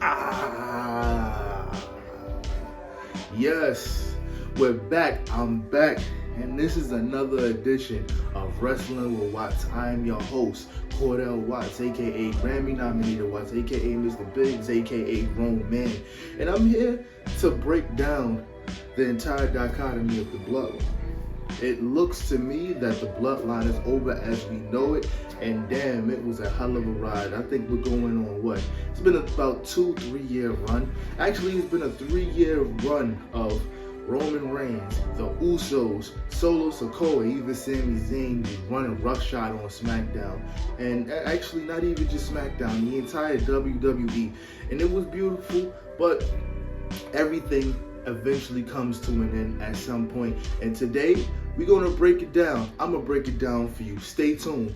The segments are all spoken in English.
Ah, yes, we're back. I'm back, and this is another edition of Wrestling with Watts. I am your host, Cordell Watts, aka Grammy-nominated Watts, aka Mr. Biggs, aka Grown Man, and I'm here to break down the entire dichotomy of the Bloodline. It looks to me that the Bloodline is over as we know it, and damn, it was a hell of a ride. I think we're going on what? It's been about 2-3 year run. Actually, it's been a 3-year run of Roman Reigns, the Usos, Solo Sikoa, even Sami Zayn was running roughshod on SmackDown. And actually, not even just SmackDown, the entire WWE. And it was beautiful, but everything eventually comes to an end at some point. And today, we're going to break it down. I'm going to break it down for you. Stay tuned.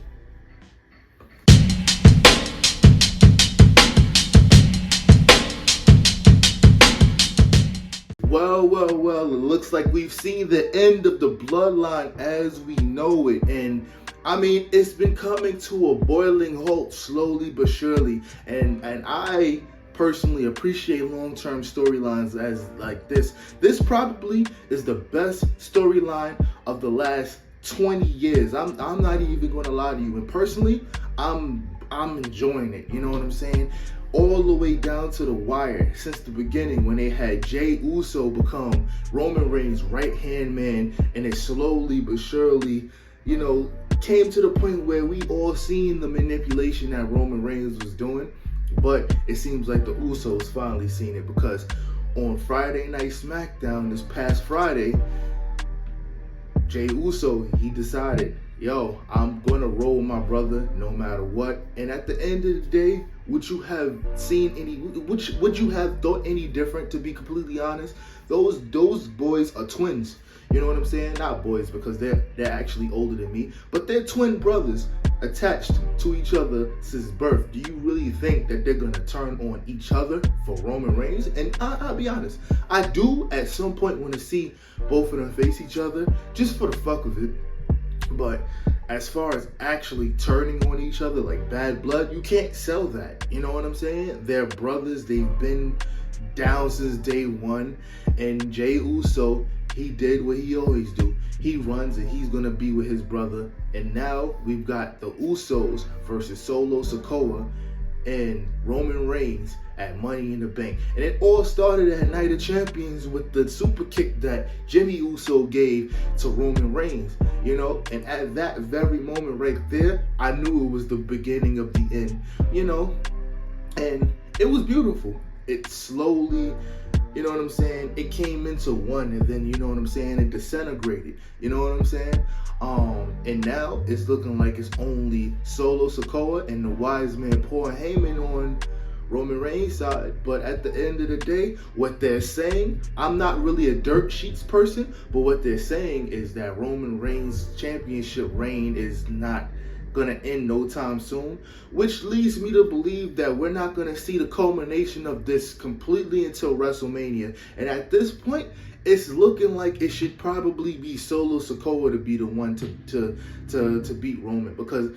Well, it looks like we've seen the end of the Bloodline as we know it. And I mean, it's been coming to a boiling halt slowly but surely. And I personally appreciate long-term storylines as like this. This probably is the best storyline of the last 20 years. I'm not even going to lie to you. And personally, I'm enjoying it. You know what I'm saying? All the way down to the wire since the beginning when they had Jey Uso become Roman Reigns' right-hand man, and it slowly but surely, came to the point where we all seen the manipulation that Roman Reigns was doing. But it seems like the Usos finally seen it, because on Friday Night SmackDown this past Friday, Jey Uso, he decided, yo, I'm gonna roll my brother no matter what. And at the end of the day, would you have thought any different? To be completely honest, those boys are twins. You know what I'm saying? Not boys, because they're actually older than me, but they're twin brothers attached to each other since birth. Do you really think that they're gonna turn on each other for Roman Reigns? And I'll be honest, I do at some point want to see both of them face each other just for the fuck of it. But as far as actually turning on each other like bad blood, you can't sell that. You know what I'm saying? They're brothers. They've been down since day one. And Jey Uso, he did what he always do. He runs and he's going to be with his brother. And now we've got the Usos versus Solo Sikoa and Roman Reigns at Money in the Bank. And it all started at Night of Champions with the super kick that Jimmy Uso gave to Roman Reigns, and at that very moment right there, I knew it was the beginning of the end, and it was beautiful. It slowly, it came into one, and then, it disintegrated, you know what I'm saying? And now it's looking like it's only Solo Sikoa and the wise man Paul Heyman on Roman Reigns' side. But at the end of the day, what they're saying, I'm not really a dirt sheets person, but what they're saying is that Roman Reigns' championship reign is not gonna end no time soon, which leads me to believe that we're not gonna see the culmination of this completely until WrestleMania. And at this point, it's looking like it should probably be Solo Sikoa to be the one to beat Roman, because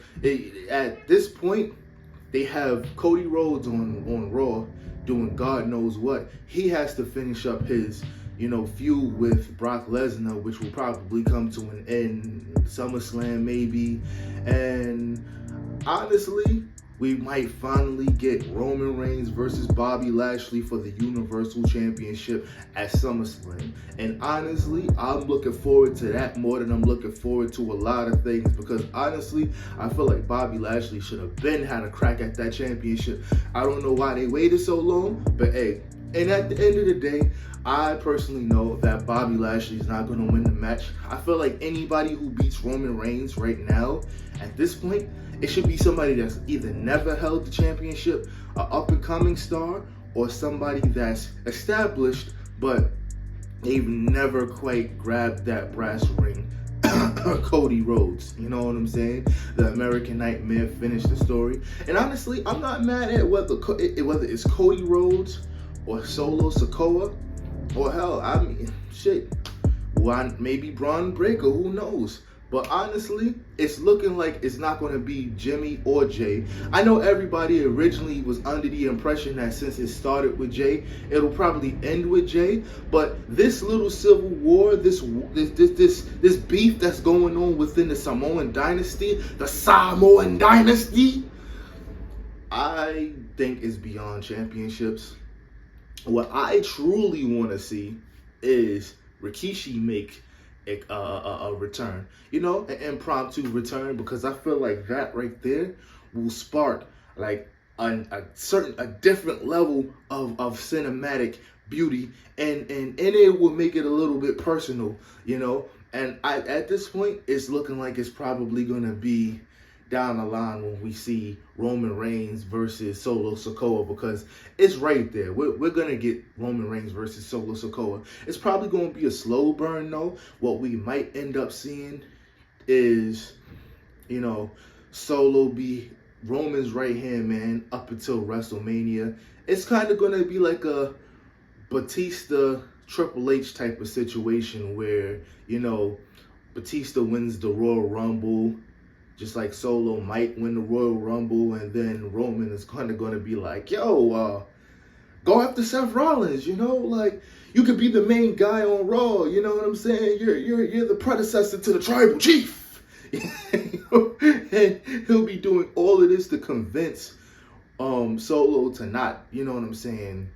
at this point they have Cody Rhodes on Raw doing God knows what. He has to finish up his feud with Brock Lesnar, which will probably come to an end SummerSlam maybe. And honestly, we might finally get Roman Reigns versus Bobby Lashley for the Universal Championship at SummerSlam. And honestly, I'm looking forward to that more than I'm looking forward to a lot of things, because honestly, I feel like Bobby Lashley should have had a crack at that championship. I don't know why they waited so long, but hey. And at the end of the day, I personally know that Bobby Lashley is not going to win the match. I feel like anybody who beats Roman Reigns right now, at this point, it should be somebody that's either never held the championship, an up-and-coming star, or somebody that's established, but they've never quite grabbed that brass ring. Cody Rhodes, you know what I'm saying? The American Nightmare finished the story. And honestly, I'm not mad at whether it's Cody Rhodes or Solo Sikoa, or hell, I mean, shit, maybe Braun Breaker, who knows? But honestly, it's looking like it's not going to be Jimmy or Jay. I know everybody originally was under the impression that since it started with Jay, it'll probably end with Jay. But this little civil war, this beef that's going on within the Samoan dynasty, I think is beyond championships. What I truly want to see is Rikishi make a return, an impromptu return, because I feel like that right there will spark like a different level of cinematic beauty, and it will make it a little bit personal, And at this point, it's looking like it's probably gonna be down the line when we see Roman Reigns versus Solo Sikoa, because it's right there. We're going to get Roman Reigns versus Solo Sikoa. It's probably going to be a slow burn, though. What we might end up seeing is, Solo be Roman's right-hand man up until WrestleMania. It's kind of going to be like a Batista Triple H type of situation where, Batista wins the Royal Rumble, just like Solo might win the Royal Rumble, and then Roman is kind of going to be like, yo, go after Seth Rollins, like, you could be the main guy on Raw, you know what I'm saying? You're the predecessor to the Tribal Chief. And he'll be doing all of this to convince Solo to not, you know what I'm saying,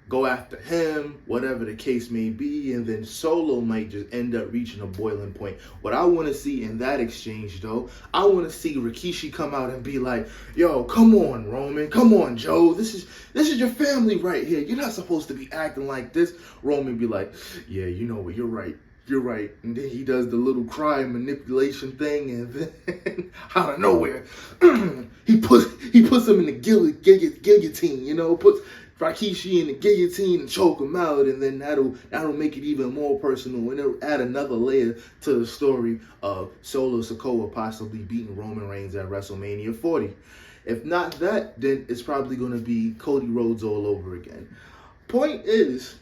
go after him, whatever the case may be, and then Solo might just end up reaching a boiling point. What I want to see in that exchange, though, I want to see Rikishi come out and be like, yo, come on, Roman, come on, Joe, this is your family right here. You're not supposed to be acting like this. Roman be like, yeah, you know what, you're right. And then he does the little cry manipulation thing, and then out of nowhere, he puts him in the guillotine, puts Rikishi in the guillotine and choke him out, and then that'll make it even more personal, and it'll add another layer to the story of Solo Sikoa possibly beating Roman Reigns at WrestleMania 40. If not that, then it's probably going to be Cody Rhodes all over again. Point is,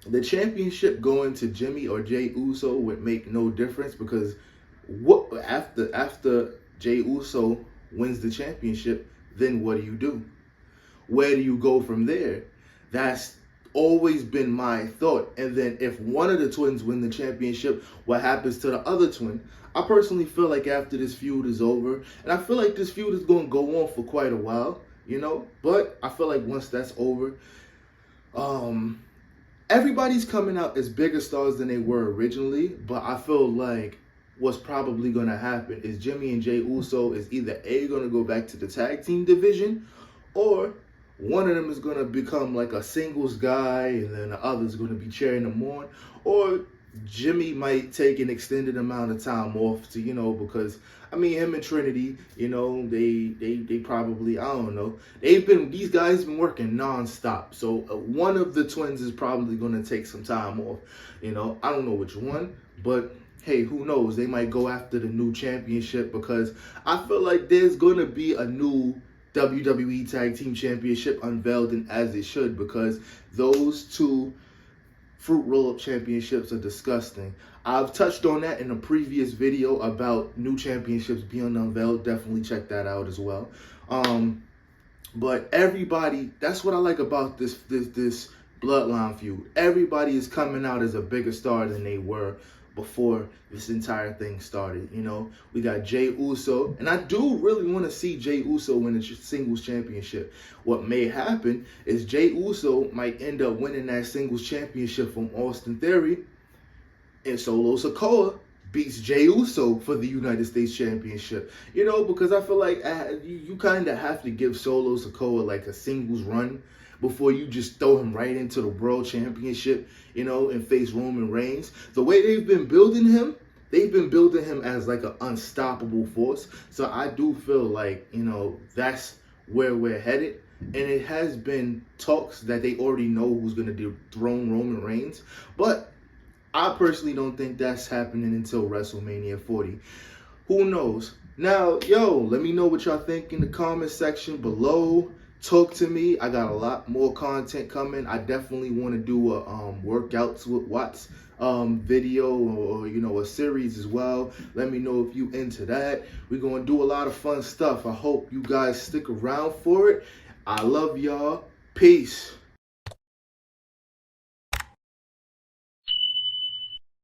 the championship going to Jimmy or Jey Uso would make no difference, because after Jey Uso wins the championship, then what do? Where do you go from there? That's always been my thought. And then if one of the twins win the championship, what happens to the other twin? I personally feel like after this feud is over, and I feel like this feud is going to go on for quite a while, but I feel like once that's over, everybody's coming out as bigger stars than they were originally, but I feel like what's probably going to happen is Jimmy and Jey Uso is either going to go back to the tag team division, or one of them is going to become like a singles guy, and then the other's going to be cheering them on. Or Jimmy might take an extended amount of time off to, because, him and Trinity, they probably, I don't know. These guys been working nonstop. So one of the twins is probably going to take some time off. I don't know which one, but hey, who knows? They might go after the new championship, because I feel like there's going to be a new WWE Tag Team Championship unveiled, and as it should, because those two fruit roll-up championships are disgusting. I've touched on that in a previous video about new championships being unveiled. Definitely check that out as well. But everybody, that's what I like about this Bloodline feud. Everybody is coming out as a bigger star than they were before this entire thing started. We got Jey Uso, and I do really want to see Jey Uso win the singles championship. What may happen is Jey Uso might end up winning that singles championship from Austin Theory, and Solo Sikoa beats Jey Uso for the United States Championship. Because I feel like you kind of have to give Solo Sikoa like a singles run before you just throw him right into the World Championship, and face Roman Reigns. The way they've been building him as like an unstoppable force. So I do feel like, that's where we're headed. And it has been talks that they already know who's going to dethrone Roman Reigns. But I personally don't think that's happening until WrestleMania 40. Who knows? Now, let me know what y'all think in the comment section below. talk to me. I got a lot more content coming. I definitely want to do a workouts with Watts video, or a series as well. Let me know if you into that. We're gonna do a lot of fun stuff. I hope you guys stick around for it. I love y'all. Peace.